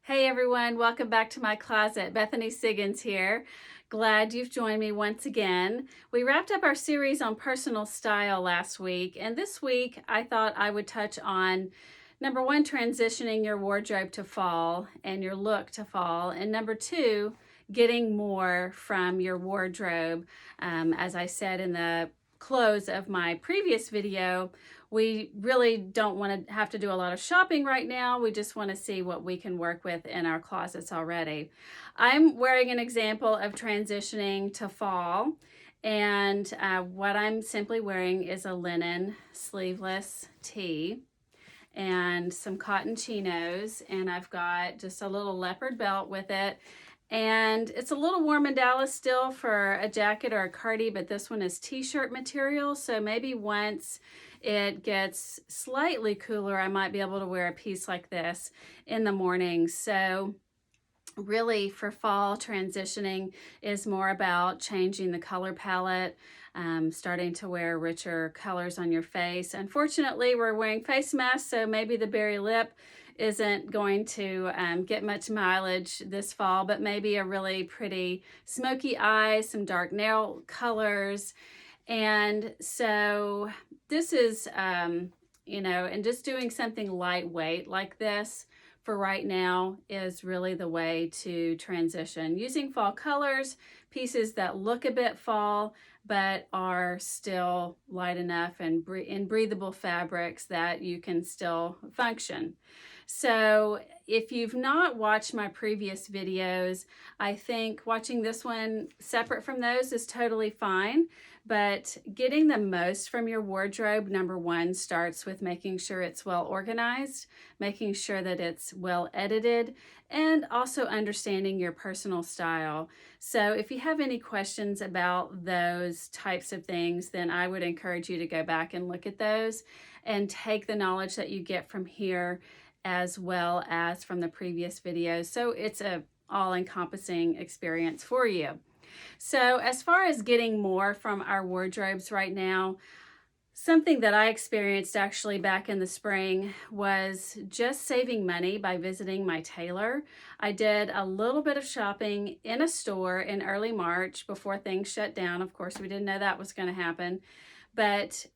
Hey everyone, welcome back to my closet. Bethany Siggins here. Glad you've joined me once again. We wrapped up our series on personal style last week, and this week I thought I would touch on number one, transitioning your wardrobe to fall and your look to fall, and number two, getting more from your wardrobe. As I said in the close of my previous video, we really don't want to have to do a lot of shopping right now. We just want to see what we can work with in our closets already. I'm wearing an example of transitioning to fall, and what I'm simply wearing is a linen sleeveless tee and some cotton chinos, and I've got just a little leopard belt with it. And it's a little warm in Dallas still for a jacket or a cardi, but this one is t-shirt material, so maybe once it gets slightly cooler, I might be able to wear a piece like this in the morning. So really for fall, transitioning is more about changing the color palette, starting to wear richer colors on your face. Unfortunately, we're wearing face masks, so maybe the berry lip isn't going to get much mileage this fall, but maybe a really pretty smoky eye, some dark nail colors. And so this is, and just doing something lightweight like this for right now is really the way to transition. Using fall colors, pieces that look a bit fall, but are still light enough and in breathable fabrics that you can still function. So if you've not watched my previous videos, I think watching this one separate from those is totally fine. But getting the most from your wardrobe, number one, starts with making sure it's well organized, making sure that it's well edited, and also understanding your personal style. So if you have any questions about those types of things, then I would encourage you to go back and look at those and take the knowledge that you get from here as well as from the previous videos. So it's a all-encompassing experience for you. So as far as getting more from our wardrobes right now, something that I experienced actually back in the spring was just saving money by visiting my tailor. I did a little bit of shopping in a store in early March before things shut down. Of course, we didn't know that was going to happen. But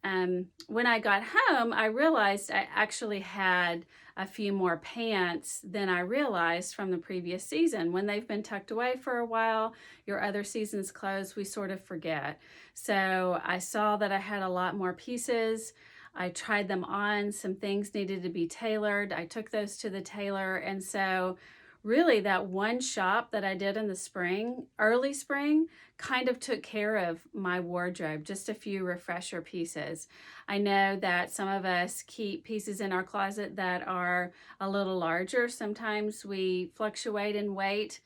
when I got home, I realized I actually had a few more pants than I realized from the previous season. When they've been tucked away for a while, your other season's clothes, we sort of forget. So I saw that I had a lot more pieces. I tried them on. Some things needed to be tailored. I took those to the tailor. And so really that one shop that I did in the spring, early spring, kind of took care of my wardrobe, just a few refresher pieces. I know that some of us keep pieces in our closet that are a little larger. Sometimes we fluctuate in weight.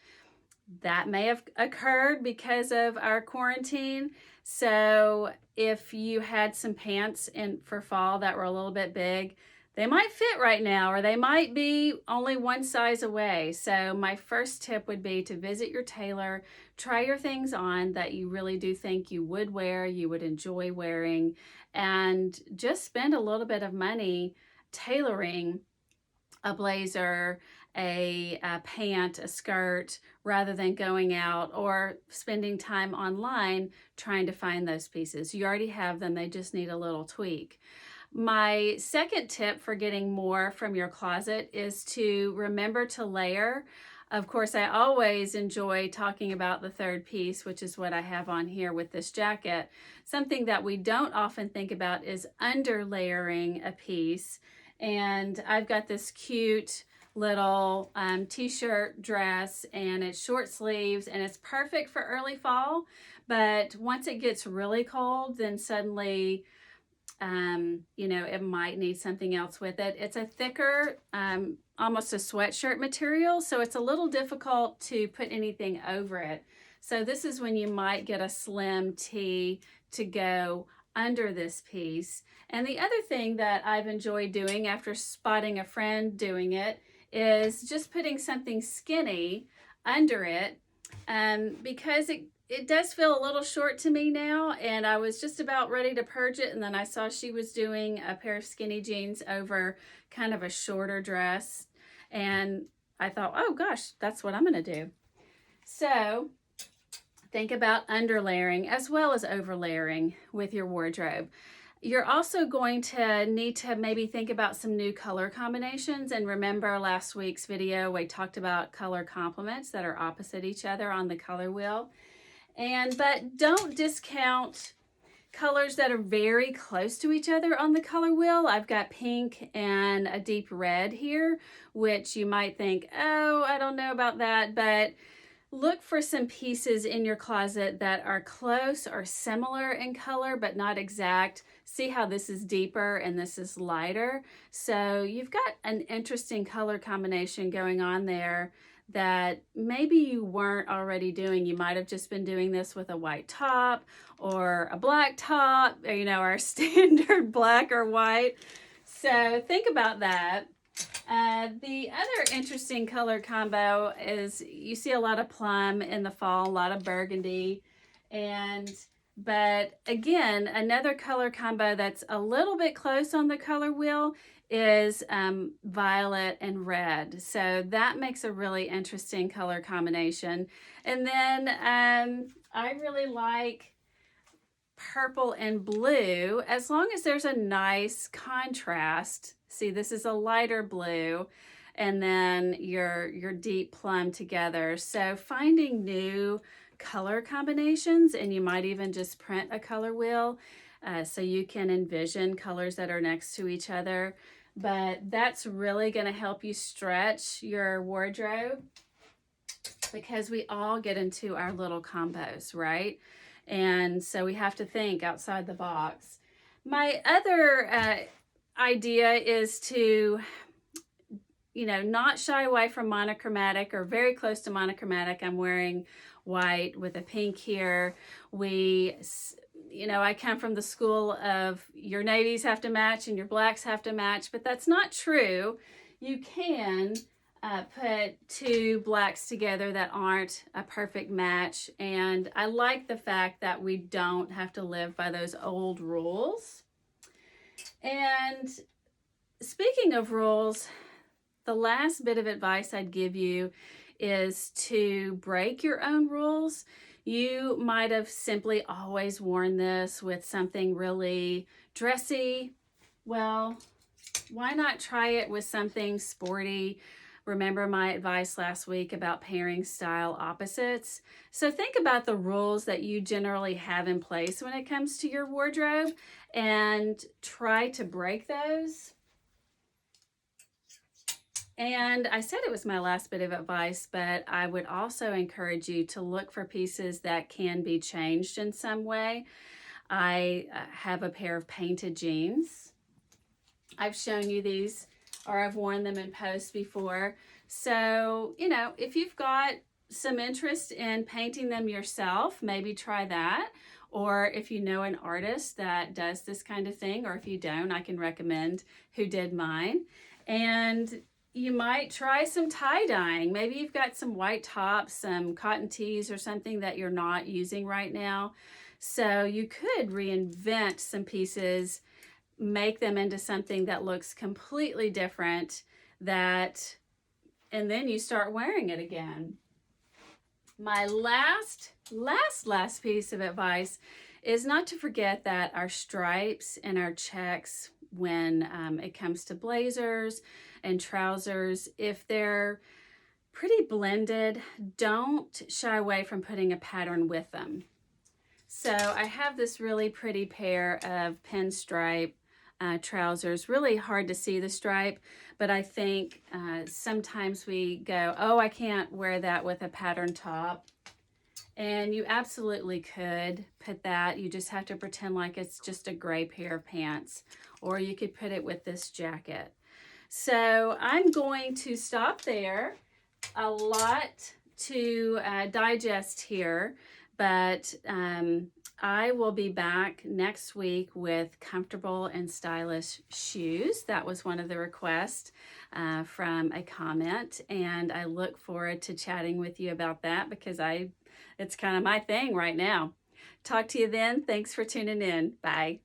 That may have occurred because of our quarantine. So if you had some pants for fall that were a little bit big, they might fit right now, or they might be only one size away. So my first tip would be to visit your tailor, try your things on that you really do think you would wear, you would enjoy wearing, and just spend a little bit of money tailoring a blazer, a pant, a skirt, rather than going out or spending time online trying to find those pieces. You already have them, they just need a little tweak. My second tip for getting more from your closet is to remember to layer. Of course, I always enjoy talking about the third piece, which is what I have on here with this jacket. Something that we don't often think about is under layering a piece. And I've got this cute little t-shirt dress, and it's short sleeves, and it's perfect for early fall. But once it gets really cold, then suddenly it might need something else with it. It's a thicker, almost a sweatshirt material, so it's a little difficult to put anything over it. So this is when you might get a slim tee to go under this piece. And the other thing that I've enjoyed doing after spotting a friend doing it is just putting something skinny under it, because it does feel a little short to me now, and I was just about ready to purge it, and then I saw she was doing a pair of skinny jeans over kind of a shorter dress, and I thought, oh gosh, that's what I'm going to do. So think about underlayering as well as overlayering with your wardrobe. You're also going to need to maybe think about some new color combinations. And remember last week's video, we talked about color complements that are opposite each other on the color wheel. But don't discount colors that are very close to each other on the color wheel. I've got pink and a deep red here, which you might think, oh, I don't know about that, but look for some pieces in your closet that are close or similar in color, but not exact. See how this is deeper and this is lighter. So you've got an interesting color combination going on there that maybe you weren't already doing. You might have just been doing this with a white top or a black top, or, you know, our standard black or white. So think about that. The other interesting color combo is you see a lot of plum in the fall, a lot of burgundy, but again, another color combo that's a little bit close on the color wheel is violet and red. So that makes a really interesting color combination. And then I really like purple and blue, as long as there's a nice contrast. See, this is a lighter blue and then your deep plum together. So finding new color combinations, and you might even just print a color wheel so you can envision colors that are next to each other. But that's really going to help you stretch your wardrobe, because we all get into our little combos, right? And so we have to think outside the box. My other idea is to, you know, not shy away from monochromatic or very close to monochromatic. I'm wearing white with a pink here. You know, I come from the school of your navies have to match and your blacks have to match, but that's not true. You can put two blacks together that aren't a perfect match. And I like the fact that we don't have to live by those old rules. And speaking of rules, the last bit of advice I'd give you is to break your own rules. You might have simply always worn this with something really dressy. Well, why not try it with something sporty? Remember my advice last week about pairing style opposites? So think about the rules that you generally have in place when it comes to your wardrobe and try to break those. And I said it was my last bit of advice, but I would also encourage you to look for pieces that can be changed in some way. I have a pair of painted jeans. I've shown you these, or I've worn them in post before. So, you know, if you've got some interest in painting them yourself, maybe try that. Or if you know an artist that does this kind of thing, or if you don't, I can recommend who did mine. And you might try some tie-dyeing. Maybe you've got some white tops, some cotton tees or something that you're not using right now. So you could reinvent some pieces, make them into something that looks completely different, and then you start wearing it again. My last piece of advice is not to forget that our stripes and our checks, when it comes to blazers and trousers, if they're pretty blended, don't shy away from putting a pattern with them. So I have this really pretty pair of pinstripe trousers. Really hard to see the stripe, but I think sometimes we go, oh, I can't wear that with a pattern top. And you absolutely could put that. You just have to pretend like it's just a gray pair of pants, or you could put it with this jacket. So I'm going to stop there. A lot to digest here, but I will be back next week with comfortable and stylish shoes. That was one of the requests from a comment, and I look forward to chatting with you about that because it's kind of my thing right now. Talk to you then. Thanks for tuning in. Bye.